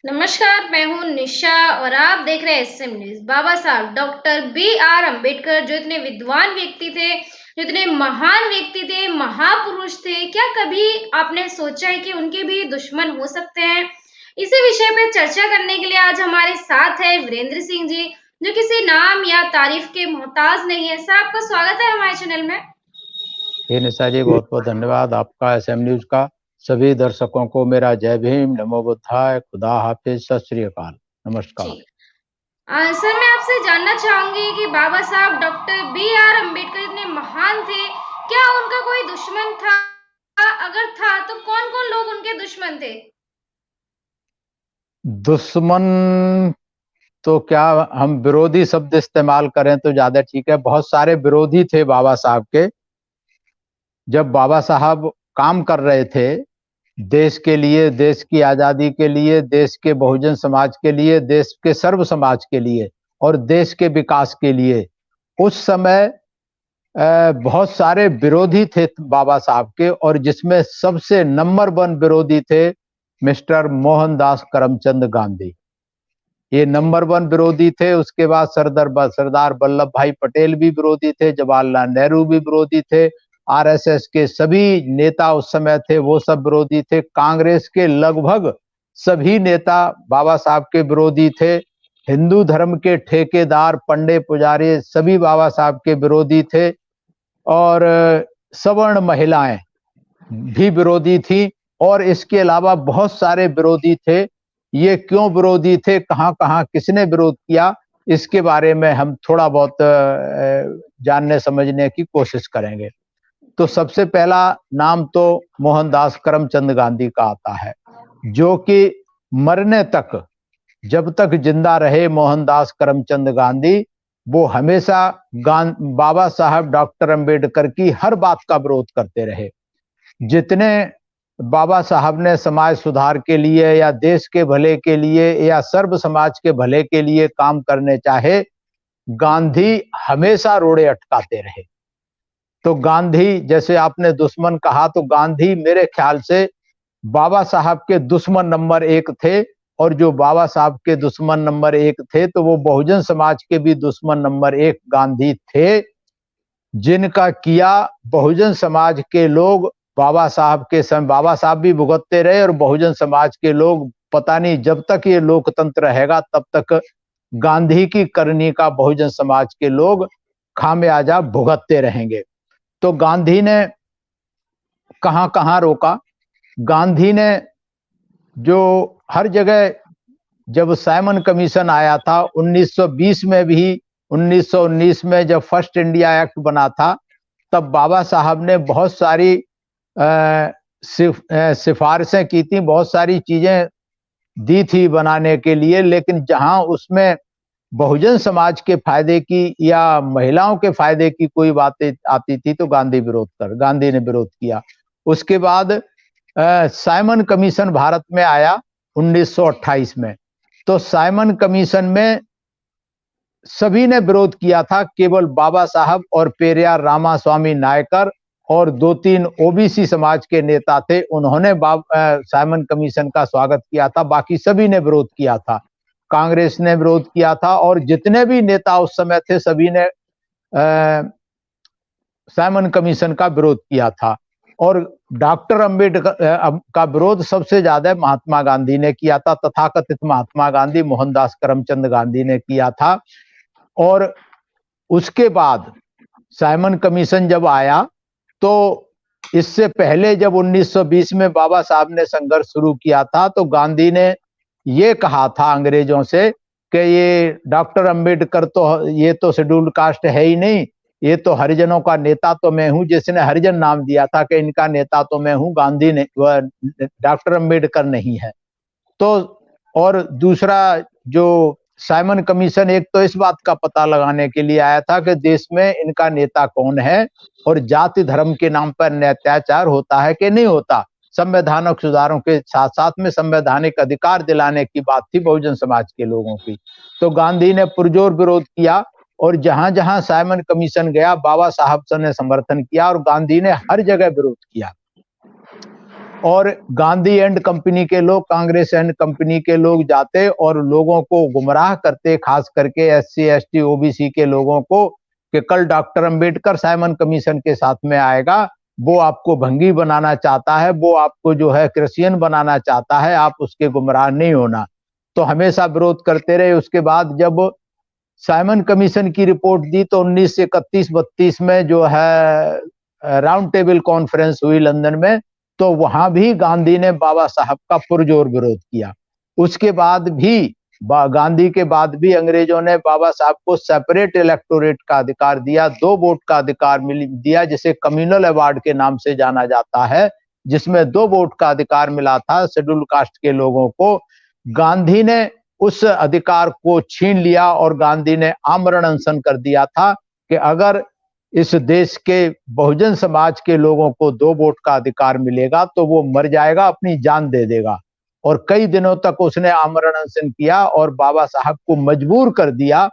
नमस्कार, मैं हूँ निशा और आप देख रहे हैं एसएम न्यूज़। बाबा साहब डॉक्टर बी.आर. अम्बेडकर जो इतने विद्वान व्यक्ति थे, जो इतने महान व्यक्ति थे, महापुरुष थे, क्या कभी आपने सोचा है कि उनके भी दुश्मन हो सकते हैं? इसी विषय पे चर्चा करने के लिए आज हमारे साथ है वीरेंद्र सिंह जी, जो किसी नाम या तारीफ के मोहताज नहीं है। सर, आपका स्वागत है हमारे चैनल में। हे निशा जी, बहुत बहुत धन्यवाद आपका। एसएम न्यूज का सभी दर्शकों को मेरा जय भीम, नमो बुद्धाय, खुदा हाफिज, सत श्री अकाल, जी। नमस्कार। सर, मैं आपसे जानना चाहूंगी कि बाबा साहब डॉक्टर बी.आर. अम्बेडकर इतने महान थे, क्या उनका कोई दुश्मन था? अगर था, तो कौन-कौन लोग उनके दुश्मन थे? दुश्मन तो क्या, हम विरोधी शब्द इस्तेमाल करें तो ज्यादा ठीक है। बहुत सारे विरोधी थे बाबा साहब के। जब बाबा साहब काम कर रहे थे देश के लिए, देश की आजादी के लिए, देश के बहुजन समाज के लिए, देश के सर्व समाज के लिए और देश के विकास के लिए, उस समय बहुत सारे विरोधी थे बाबा साहब के, और जिसमें सबसे नंबर 1 विरोधी थे मिस्टर मोहनदास करमचंद गांधी। ये नंबर 1 विरोधी थे। उसके बाद सरदार वल्लभ भाई पटेल भी विरोधी थे, जवाहरलाल नेहरू भी विरोधी थे, आरएसएस के सभी नेता उस समय थे, वो सब विरोधी थे। कांग्रेस के लगभग सभी नेता बाबा साहब के विरोधी थे। हिंदू धर्म के ठेकेदार, पंडे पुजारी सभी बाबा साहब के विरोधी थे, और सवर्ण महिलाएं भी विरोधी थी, और इसके अलावा बहुत सारे विरोधी थे। ये क्यों विरोधी थे, कहां कहां किसने विरोध किया, इसके बारे में हम थोड़ा बहुत जानने समझने की कोशिश करेंगे। तो सबसे पहला नाम तो मोहनदास करमचंद गांधी का आता है, जो कि मरने तक, जब तक जिंदा रहे मोहनदास करमचंद गांधी, वो हमेशा बाबा साहब डॉक्टर अंबेडकर की हर बात का विरोध करते रहे। जितने बाबा साहब ने समाज सुधार के लिए या देश के भले के लिए या सर्व समाज के भले के लिए काम करने चाहे, गांधी हमेशा रोड़े अटकाते रहे। तो गांधी, जैसे आपने दुश्मन कहा, तो गांधी मेरे ख्याल से बाबा साहब के दुश्मन नंबर 1 थे। और जो बाबा साहब के दुश्मन नंबर 1 थे, तो वो बहुजन समाज के भी दुश्मन नंबर 1 गांधी थे, जिनका किया बहुजन समाज के लोग बाबा साहब के समय, बाबा साहब भी भुगतते रहे और बहुजन समाज के लोग, पता नहीं जब तक ये लोकतंत्र रहेगा तब तक गांधी की करनी का बहुजन समाज के लोग खामियाजा भुगतते रहेंगे। तो गांधी ने कहां कहां रोका। गांधी ने जो हर जगह, जब साइमन कमीशन आया था 1920 में भी, 1919 में जब फर्स्ट इंडिया एक्ट बना था, तब बाबा साहब ने बहुत सारी सिफारिशें की थी, बहुत सारी चीजें दी थी बनाने के लिए, लेकिन जहां उसमें बहुजन समाज के फायदे की या महिलाओं के फायदे की कोई बातें आती थी तो गांधी ने विरोध किया। उसके बाद साइमन कमीशन भारत में आया 1928 में। तो साइमन कमीशन में सभी ने विरोध किया था, केवल बाबा साहब और पेरियार रामास्वामी नायकर और 2-3 ओबीसी समाज के नेता थे, उन्होंने साइमन कमीशन का स्वागत किया था, बाकी सभी ने विरोध किया था। कांग्रेस ने विरोध किया था, और जितने भी नेता उस समय थे सभी ने साइमन कमीशन का विरोध किया था। और डॉक्टर अंबेडकर का विरोध सबसे ज्यादा महात्मा गांधी ने किया था, तथाकथित महात्मा गांधी, मोहनदास करमचंद गांधी ने किया था। और उसके बाद साइमन कमीशन जब आया, तो इससे पहले जब 1920 में बाबा साहब ने संघर्ष शुरू किया था, तो गांधी ने ये कहा था अंग्रेजों से कि ये डॉक्टर अंबेडकर तो, ये तो शेड्यूल्ड कास्ट है ही नहीं, ये तो हरिजनों का नेता तो मैं हूं, जिसने हरिजन नाम दिया था कि इनका नेता तो मैं हूं, गांधी ने, डॉक्टर अंबेडकर नहीं है। तो और दूसरा, जो साइमन कमीशन एक तो इस बात का पता लगाने के लिए आया था कि देश में इनका नेता कौन है और जाति धर्म के नाम पर अत्याचार होता है कि नहीं होता। संवैधानिक सुधारों के साथ साथ में संवैधानिक अधिकार दिलाने की बात थी बहुजन समाज के लोगों की। तो गांधी ने पुरजोर विरोध किया, और जहां जहां साइमन कमीशन गया बाबा साहब ने समर्थन किया, और गांधी ने हर जगह विरोध किया। और गांधी एंड कंपनी के लोग, कांग्रेस एंड कंपनी के लोग जाते और लोगों को गुमराह करते, खास करके एससी एसटी ओबीसी के लोगों को, कि कल डॉक्टर अंबेडकर साइमन कमीशन के साथ में आएगा, वो आपको भंगी बनाना चाहता है, वो आपको जो है क्रिश्चियन बनाना चाहता है, आप उसके गुमराह नहीं होना। तो हमेशा विरोध करते रहे। उसके बाद जब साइमन कमीशन की रिपोर्ट दी तो 1931-32 में जो है राउंड टेबल कॉन्फ्रेंस हुई लंदन में, तो वहां भी गांधी ने बाबा साहब का पुरजोर विरोध किया। उसके बाद भी गांधी के बाद भी अंग्रेजों ने बाबा साहब को सेपरेट इलेक्टोरेट का अधिकार दिया, 2 वोट का अधिकार दिया, जिसे कम्युनल अवार्ड के नाम से जाना जाता है, जिसमें 2 वोट का अधिकार मिला था शेड्यूल कास्ट के लोगों को। गांधी ने उस अधिकार को छीन लिया और गांधी ने आमरण अनशन कर दिया था कि अगर इस देश के बहुजन समाज के लोगों को 2 वोट का अधिकार मिलेगा तो वो मर जाएगा, अपनी जान दे देगा। और कई दिनों तक उसने आमरण अनशन किया और बाबा साहब को मजबूर कर दिया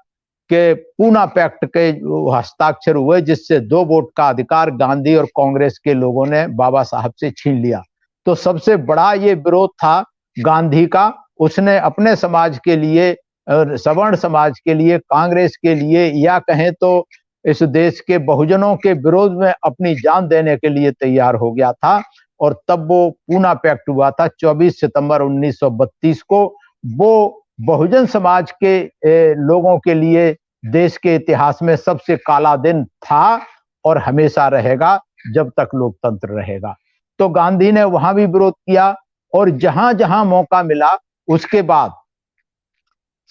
कि पूना पैक्ट के हस्ताक्षर हुए, जिससे 2 वोट का अधिकार गांधी और कांग्रेस के लोगों ने बाबा साहब से छीन लिया। तो सबसे बड़ा ये विरोध था गांधी का। उसने अपने समाज के लिए, सवर्ण समाज के लिए, कांग्रेस के लिए, या कहें तो इस देश के बहुजनों के विरोध में अपनी जान देने के लिए तैयार हो गया था। और तब वो पूना पैक्ट हुआ था 24 सितंबर 1932 को। वो बहुजन समाज के लोगों के लिए देश के इतिहास में सबसे काला दिन था और हमेशा रहेगा जब तक लोकतंत्र रहेगा। तो गांधी ने वहां भी विरोध किया और जहां जहां मौका मिला। उसके बाद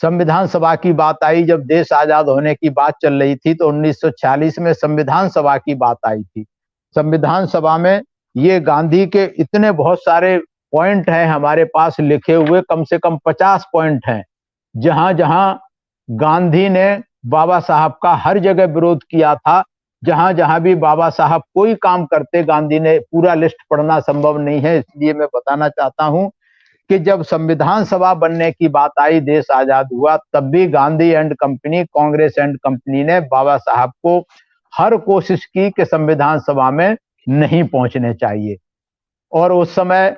संविधान सभा की बात आई, जब देश आजाद होने की बात चल रही थी तो 1946 में संविधान सभा की बात आई थी। संविधान सभा में ये गांधी के इतने बहुत सारे पॉइंट हैं हमारे पास लिखे हुए, कम से कम 50 पॉइंट हैं, जहां जहां गांधी ने बाबा साहब का हर जगह विरोध किया था। जहां जहां भी बाबा साहब कोई काम करते, गांधी ने, पूरा लिस्ट पढ़ना संभव नहीं है इसलिए मैं बताना चाहता हूं कि जब संविधान सभा बनने की बात आई, देश आजाद हुआ, तब भी Gandhi and company, Congress and company ने बाबा साहब को हर कोशिश की कि संविधान सभा में नहीं पहुंचने चाहिए। और उस समय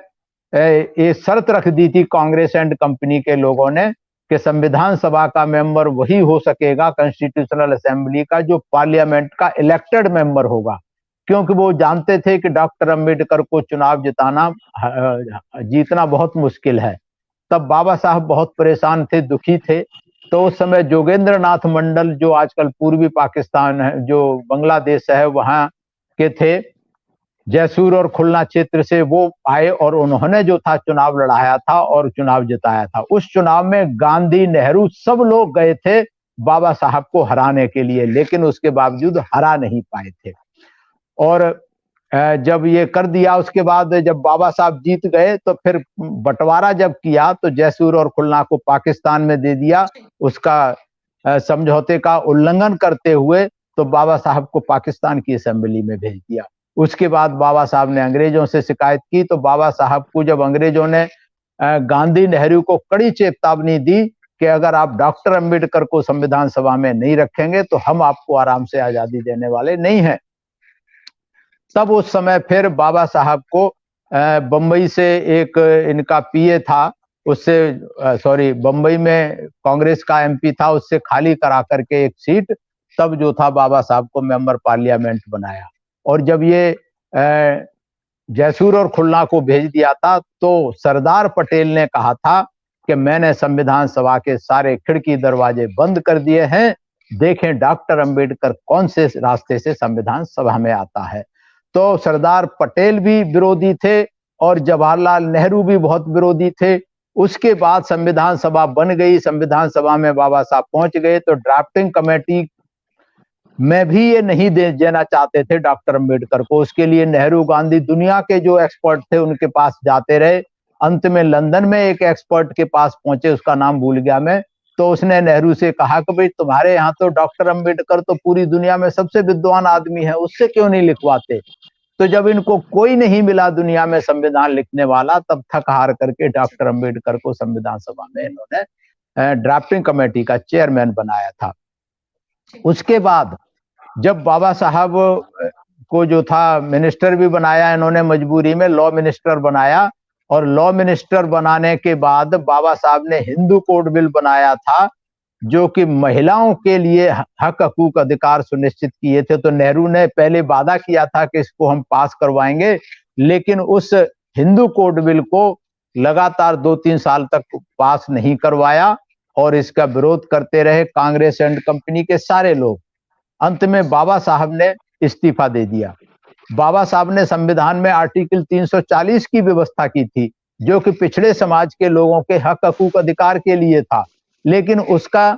ये शर्त रख दी थी कांग्रेस एंड कंपनी के लोगों ने कि संविधान सभा का मेंबर वही हो सकेगा, कॉन्स्टिट्यूशनल असेंबली का, जो पार्लियामेंट का इलेक्टेड मेंबर होगा। क्योंकि वो जानते थे कि डॉक्टर अंबेडकर को चुनाव जीतना बहुत मुश्किल है। तब बाबा साहब बहुत परेशान थे, दुखी थे। तो उस समय जोगेंद्र नाथ मंडल, जो आजकल पूर्वी पाकिस्तान है, जो बांग्लादेश है, वहां के थे, जैसूर और खुलना क्षेत्र से, वो आए और उन्होंने जो था चुनाव लड़ाया था और चुनाव जिताया था। उस चुनाव में गांधी, नेहरू, सब लोग गए थे बाबा साहब को हराने के लिए, लेकिन उसके बावजूद हरा नहीं पाए थे। और जब ये कर दिया, उसके बाद जब बाबा साहब जीत गए तो फिर बंटवारा जब किया तो जैसूर और खुलना को पाकिस्तान में दे दिया। उसका समझौते का उल्लंघन करते हुए तो बाबा साहब को पाकिस्तान की असेंबली में भेज दिया। उसके बाद बाबा साहब ने अंग्रेजों से शिकायत की, तो बाबा साहब को जब अंग्रेजों ने, गांधी नेहरू को कड़ी चेतावनी दी कि अगर आप डॉक्टर अंबेडकर को संविधान सभा में नहीं रखेंगे तो हम आपको आराम से आजादी देने वाले नहीं हैं। तब उस समय फिर बाबा साहब को बंबई से एक इनका पीए था, उससे बंबई में कांग्रेस का एमपी था, उससे खाली करा करके एक सीट, तब जो था बाबा साहब को मेंबर पार्लियामेंट बनाया। और जब ये जैसूर और खुलना को भेज दिया था तो सरदार पटेल ने कहा था कि मैंने संविधान सभा के सारे खिड़की दरवाजे बंद कर दिए हैं, देखें डॉक्टर अंबेडकर कौन से रास्ते से संविधान सभा में आता है। तो सरदार पटेल भी विरोधी थे और जवाहरलाल नेहरू भी बहुत विरोधी थे। उसके बाद संविधान सभा बन गई, संविधान सभा में बाबा साहब पहुंच गए तो ड्राफ्टिंग कमेटी में भी ये नहीं देना चाहते थे डॉक्टर अंबेडकर को। उसके लिए नेहरू, गांधी, दुनिया के जो एक्सपर्ट थे उनके पास जाते रहे। अंत में लंदन में एक एक्सपर्ट के पास पहुंचे, उसका नाम भूल गया मैं। तो उसने नेहरू से कहा कि भाई तुम्हारे यहाँ तो डॉक्टर अंबेडकर तो पूरी दुनिया में सबसे विद्वान आदमी है, उससे क्यों नहीं लिखवाते। तो जब इनको कोई नहीं मिला दुनिया में संविधान लिखने वाला, तब थक हार करके डॉक्टर अंबेडकर को संविधान सभा में इन्होंने ड्राफ्टिंग कमेटी का चेयरमैन बनाया था। उसके बाद जब बाबा साहब को जो था मिनिस्टर भी बनाया इन्होंने, मजबूरी में लॉ मिनिस्टर बनाया, और लॉ मिनिस्टर बनाने के बाद बाबा साहब ने हिंदू कोड बिल बनाया था जो कि महिलाओं के लिए हक हकूक अधिकार सुनिश्चित किए थे। तो नेहरू ने पहले वादा किया था कि इसको हम पास करवाएंगे, लेकिन उस हिंदू कोड बिल को लगातार 2-3 साल तक पास नहीं करवाया और इसका विरोध करते रहे कांग्रेस एंड कंपनी के सारे लोग। अंत में बाबा साहब ने इस्तीफा दे दिया। बाबा साहब ने संविधान में आर्टिकल 340 की व्यवस्था की थी जो कि पिछड़े समाज के लोगों के हक हकूक अधिकार के लिए था, लेकिन उसका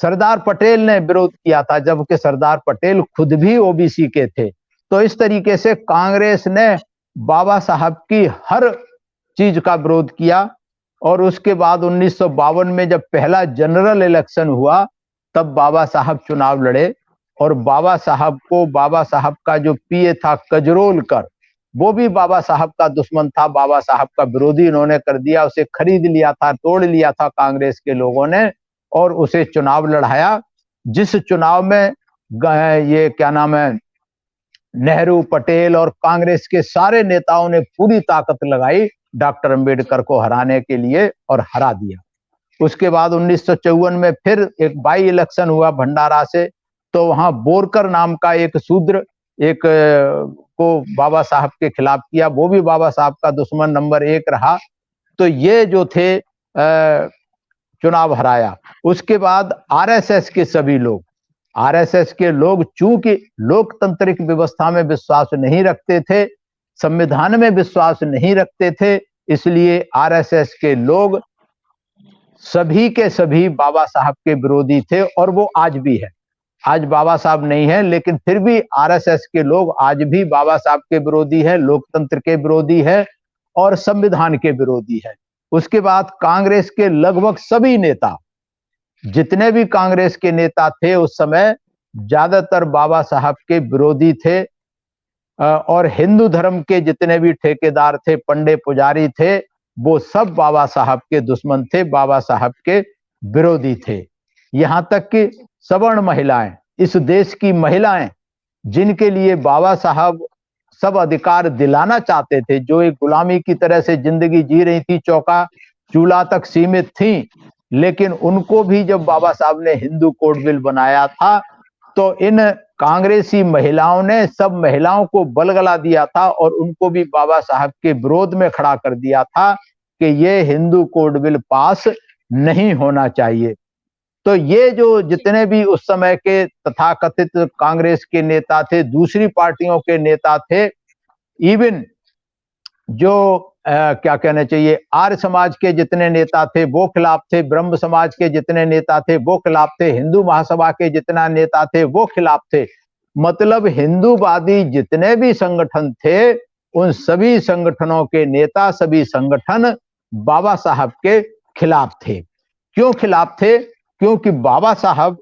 सरदार पटेल ने विरोध किया था, जबकि सरदार पटेल खुद भी ओबीसी के थे। तो इस तरीके से कांग्रेस ने बाबा साहब की हर चीज का विरोध किया। और उसके बाद 1952 में जब पहला जनरल इलेक्शन हुआ तब बाबा साहब चुनाव लड़े, और बाबा साहब का जो पीए था कजरोलकर, वो भी बाबा साहब का दुश्मन था, बाबा साहब का विरोधी इन्होंने कर दिया, उसे खरीद लिया था, तोड़ लिया था कांग्रेस के लोगों ने और उसे चुनाव लड़ाया, जिस चुनाव में ये क्या नाम है, नेहरू, पटेल और कांग्रेस के सारे नेताओं ने पूरी ताकत लगाई डॉक्टर अंबेडकर को हराने के लिए और हरा दिया। उसके बाद 1954 में फिर एक बाई इलेक्शन हुआ भंडारा से, तो वहां बोरकर नाम का एक शूद्र एक को बाबा साहब के खिलाफ किया, वो भी बाबा साहब का दुश्मन नंबर 1 रहा। तो ये जो थे चुनाव हराया। उसके बाद आरएसएस के सभी लोग, आरएसएस के लोग चूंकि लोकतांत्रिक व्यवस्था में विश्वास नहीं रखते थे, संविधान में विश्वास नहीं रखते थे, इसलिए आरएसएस के लोग सभी के सभी बाबा साहब के विरोधी थे और वो आज भी है। आज बाबा साहब नहीं है, लेकिन फिर भी आरएसएस के लोग आज भी बाबा साहब के विरोधी है, लोकतंत्र के विरोधी है और संविधान के विरोधी है। उसके बाद कांग्रेस के लगभग सभी नेता, जितने भी कांग्रेस के नेता थे उस समय, ज्यादातर बाबा साहब के विरोधी थे और हिंदू धर्म के जितने भी ठेकेदार थे, पंडे पुजारी थे, वो सब बाबा साहब के दुश्मन थे, बाबा साहब के विरोधी थे। यहां तक कि सवर्ण महिलाएं, इस देश की महिलाएं जिनके लिए बाबा साहब सब अधिकार दिलाना चाहते थे, जो एक गुलामी की तरह से जिंदगी जी रही थी, चौका चूल्हा तक सीमित थी, लेकिन उनको भी जब बाबा साहब ने हिंदू कोड बिल बनाया था तो इन कांग्रेसी महिलाओं ने सब महिलाओं को बलगला दिया था और उनको भी बाबा साहब के विरोध में खड़ा कर दिया था कि ये हिंदू कोड बिल पास नहीं होना चाहिए। तो ये जो जितने भी उस समय के तथाकथित कांग्रेस के नेता थे, दूसरी पार्टियों के नेता थे, इवन जो क्या कहना चाहिए, आर्य समाज के जितने नेता थे वो खिलाफ थे, ब्रह्म समाज के जितने नेता थे वो खिलाफ थे, हिंदू महासभा के जितना नेता थे वो खिलाफ थे। मतलब हिंदूवादी जितने भी संगठन थे, उन सभी संगठनों के नेता, सभी संगठन बाबा साहब के खिलाफ थे। क्यों खिलाफ थे? क्योंकि बाबा साहब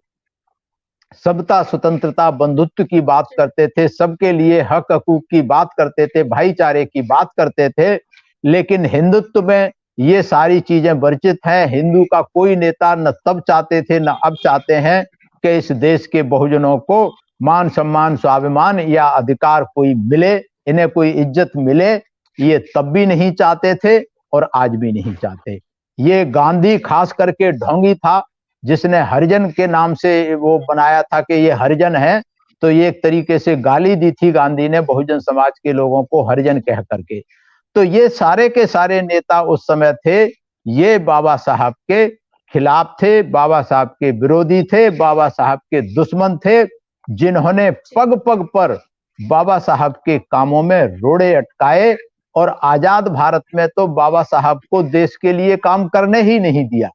सबता, स्वतंत्रता, बंधुत्व की बात करते थे, सबके लिए हक हकूक की बात करते थे, भाईचारे की बात करते थे, लेकिन हिंदुत्व में ये सारी चीजें वर्जित हैं। हिंदू का कोई नेता न तब चाहते थे न अब चाहते हैं कि इस देश के बहुजनों को मान सम्मान, स्वाभिमान या अधिकार कोई मिले, इन्हें कोई इज्जत मिले, ये तब भी नहीं चाहते थे और आज भी नहीं चाहते। ये गांधी खास करके ढोंगी था, जिसने हरिजन के नाम से वो बनाया था कि ये हरिजन है, तो ये एक तरीके से गाली दी थी गांधी ने बहुजन समाज के लोगों को हरिजन कह करके। तो ये सारे के सारे नेता उस समय थे, ये बाबा साहब के खिलाफ थे, बाबा साहब के विरोधी थे, बाबा साहब के दुश्मन थे, जिन्होंने पग पग पर बाबा साहब के कामों में रोड़े अटकाए और आजाद भारत में तो बाबा साहब को देश के लिए काम करने ही नहीं दिया।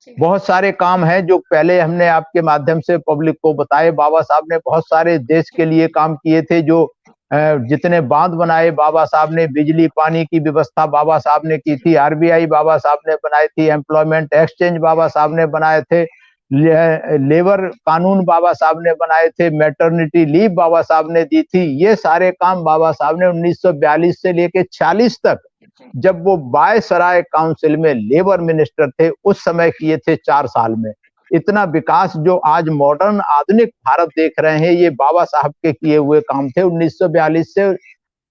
बहुत सारे काम हैं जो पहले हमने आपके माध्यम से पब्लिक को बताए। बाबा साहब ने बहुत सारे देश के लिए काम किए थे, जो जितने बांध बनाए बाबा साहब ने, बिजली पानी की व्यवस्था बाबा साहब ने की थी, आरबीआई बाबा साहब ने बनाई थी, एम्प्लॉयमेंट एक्सचेंज बाबा साहब ने बनाए थे, लेबर कानून बाबा साहब ने बनाए थे, मैटरनिटी लीव बाबा साहब ने दी थी। ये सारे काम बाबा साहब ने 1942 से लेके 46 तक, जब वो वायसराय काउंसिल में लेबर मिनिस्टर थे, उस समय किए थे 4 साल में। इतना विकास जो आज मॉडर्न आधुनिक भारत देख रहे हैं, ये बाबा साहब के किए हुए काम थे। 1942 से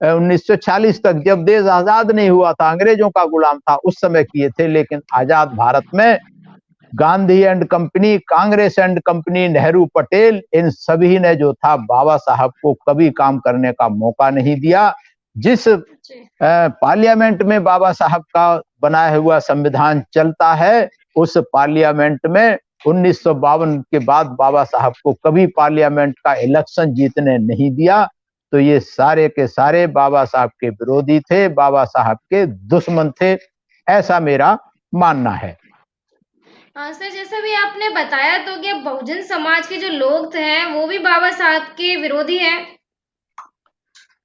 1940 तक, जब देश आजाद नहीं हुआ था, अंग्रेजों का गुलाम था, उस समय किए थे। लेकिन आजाद भारत में Gandhi and company, Congress and company, Nehru, Patel, इन सभी ने जो था बाबा साहब को कभी काम करने का मौका नहीं दिया। जिस पार्लियामेंट में बाबा साहब का बनाया हुआ संविधान चलता है, उस पार्लियामेंट में 1952 के बाद बाबा साहब को कभी पार्लियामेंट का इलेक्शन जीतने नहीं दिया। तो ये सारे के सारे बाबा साहब के विरोधी थे, बाबा साहब के दुश्मन थे, ऐसा मेरा मानना है। सर, जैसा भी आपने बताया तो क्या बहुजन समाज के जो लोग थे वो भी बाबा साहब के विरोधी हैं?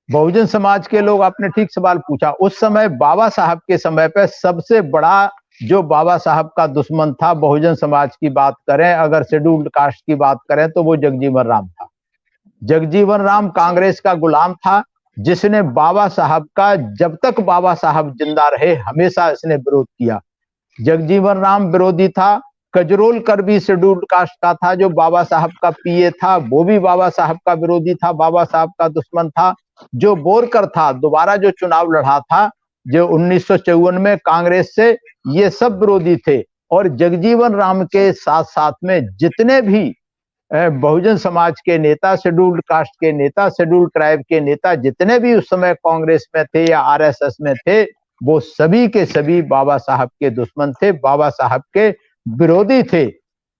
बहुजन समाज के लोग, आपने ठीक सवाल पूछा। उस समय बाबा साहब के समय पे सबसे बड़ा जो बाबा साहब का दुश्मन था, बहुजन समाज की बात करें, अगर शेड्यूल्ड कास्ट की बात करें, तो वो जगजीवन राम था। जगजीवन राम कांग्रेस का गुलाम था, जिसने बाबा साहब का, जब तक बाबा साहब जिंदा रहे, हमेशा इसने विरोध किया। जगजीवन राम विरोधी था। कजरोलकर भी शेड्यूल्ड कास्ट का था, जो बाबा साहब का पीए था, वो भी बाबा साहब का विरोधी था, बाबा साहब का दुश्मन था। जो बोरकर था, दोबारा जो चुनाव लड़ा था, जो 1954 में कांग्रेस से, ये सब विरोधी थे। और जगजीवन राम के साथ साथ में जितने भी बहुजन समाज के नेता, शेड्यूल्ड कास्ट के नेता, शेड्यूल्ड ट्राइब के नेता, जितने भी उस समय कांग्रेस में थे या आरएसएस में थे, वो सभी के सभी बाबा साहब के दुश्मन थे, बाबा साहब के विरोधी थे।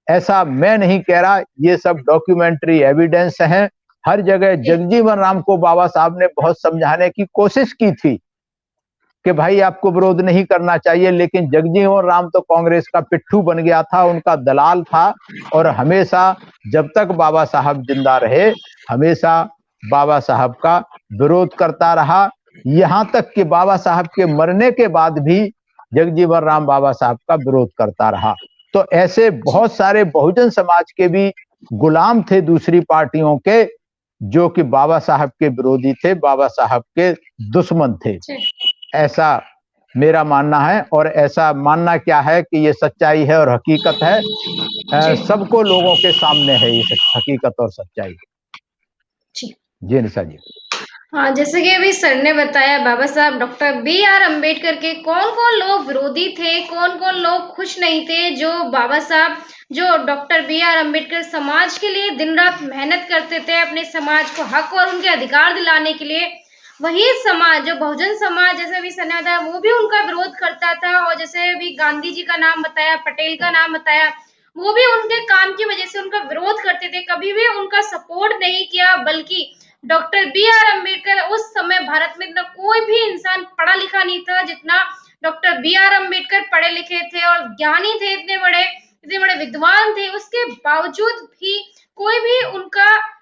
ऐसा मैं नहीं कह रहा, ये सब डॉक्यूमेंट्री एविडेंस हैं। हर जगह जगजीवन राम को बाबा साहब ने बहुत समझाने की कोशिश की थी कि भाई आपको विरोध नहीं करना चाहिए, लेकिन जगजीवन राम तो कांग्रेस का पिट्ठू बन गया था, उनका दलाल था। और हमेशा जब तक बाबा साहब जिंदा रहे, हमेशा बाबा साहब का विरोध करता रहा। यहां तक कि बाबा साहब के मरने के बाद भी जगजीवन राम बाबा साहब का विरोध करता रहा। तो ऐसे बहुत सारे बहुजन समाज के भी गुलाम थे दूसरी पार्टियों के, जो कि बाबा साहब के विरोधी थे, बाबा साहब के दुश्मन थे। ऐसा मेरा मानना है। और ऐसा मानना क्या है कि ये सच्चाई है और हकीकत है, सबको लोगों के सामने है ये हकीकत और सच्चाई। जी निशा जी। हाँ, जैसे कि अभी सर ने बताया, बाबा साहब डॉक्टर बी आर अम्बेडकर के कौन-कौन लोग विरोधी थे, कौन-कौन लोग खुश नहीं थे, जो बाबा साहब, जो डॉक्टर बी आर अम्बेडकर समाज के लिए दिन-रात मेहनत करते थे, अपने समाज को हक और उनके अधिकार दिलाने के लिए। वही समाज, जो बहुजन समाज, जैसे अभी सर ने बताया, वो भी उनका विरोध करता था। और जैसे अभी गांधी जी का नाम बताया, पटेल का नाम बताया, वो भी उनके काम की वजह से उनका विरोध करते थे, कभी भी उनका सपोर्ट नहीं किया। बल्कि डॉक्टर बी आर अम्बेडकर, उस समय भारत में इतना कोई भी इंसान पढ़ा लिखा नहीं था जितना डॉक्टर बी आर अम्बेडकर पढ़े लिखे थे और ज्ञानी थे, इतने बड़े विद्वान थे। उसके बावजूद भी कोई भी उनका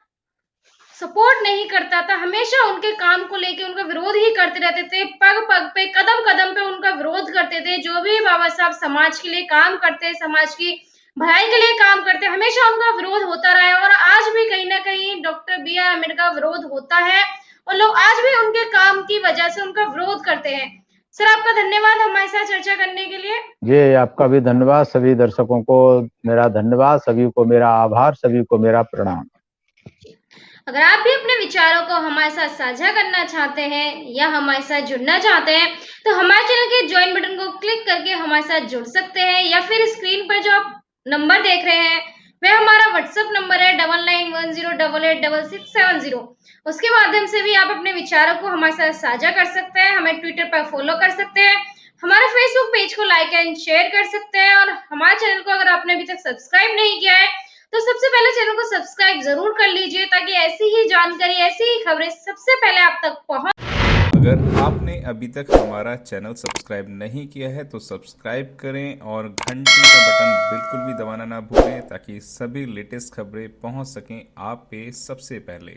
सपोर्ट नहीं करता था, हमेशा उनके काम को लेके उनका विरोध ही करते रहते थे, पग पग पे, कदम कदम पे उनका विरोध करते थे। जो भी बाबा साहब समाज के लिए काम करते, समाज की भलाई के लिए काम करते, हमेशा उनका विरोध होता रहा है। और आज भी कहीं ना कहीं डॉक्टर बी आर अम्बेडकर का विरोध होता है और लोग आज भी उनके काम की वजह से उनका विरोध करते हैं। सर, आपका धन्यवाद हमारे साथ चर्चा करने के लिए। जी, आपका भी धन्यवाद। सभी दर्शकों को मेरा धन्यवाद, सभी को मेरा आभार, सभी को मेरा प्रणाम। अगर आप भी अपने विचारों को हमारे साथ साझा करना चाहते हैं या हमारे साथ जुड़ना चाहते हैं, तो हमारे चैनल के ज्वाइन बटन को क्लिक करके हमारे साथ जुड़ सकते हैं। या फिर स्क्रीन पर जो आप नंबर देख रहे हैं, वह हमारा व्हाट्सएप नंबर है 9910886670। उसके माध्यम से भी आप अपने विचारों को हमारे साथ साझा कर सकते हैं। हमें ट्विटर पर फॉलो कर सकते हैं, हमारे फेसबुक पेज को लाइक एंड शेयर कर सकते हैं। और हमारे चैनल को अगर आपने अभी तक सब्सक्राइब नहीं किया है, तो सबसे पहले चैनल को सब्सक्राइब जरूर कर लीजिए, ताकि ऐसी ही जानकारी, ऐसी ही खबरें सबसे पहले आप तक पहुंच। अगर आपने अभी तक हमारा चैनल सब्सक्राइब नहीं किया है तो सब्सक्राइब करें और घंटी का बटन बिल्कुल भी दबाना ना भूलें, ताकि सभी लेटेस्ट खबरें पहुंच सकें आप पे सबसे पहले।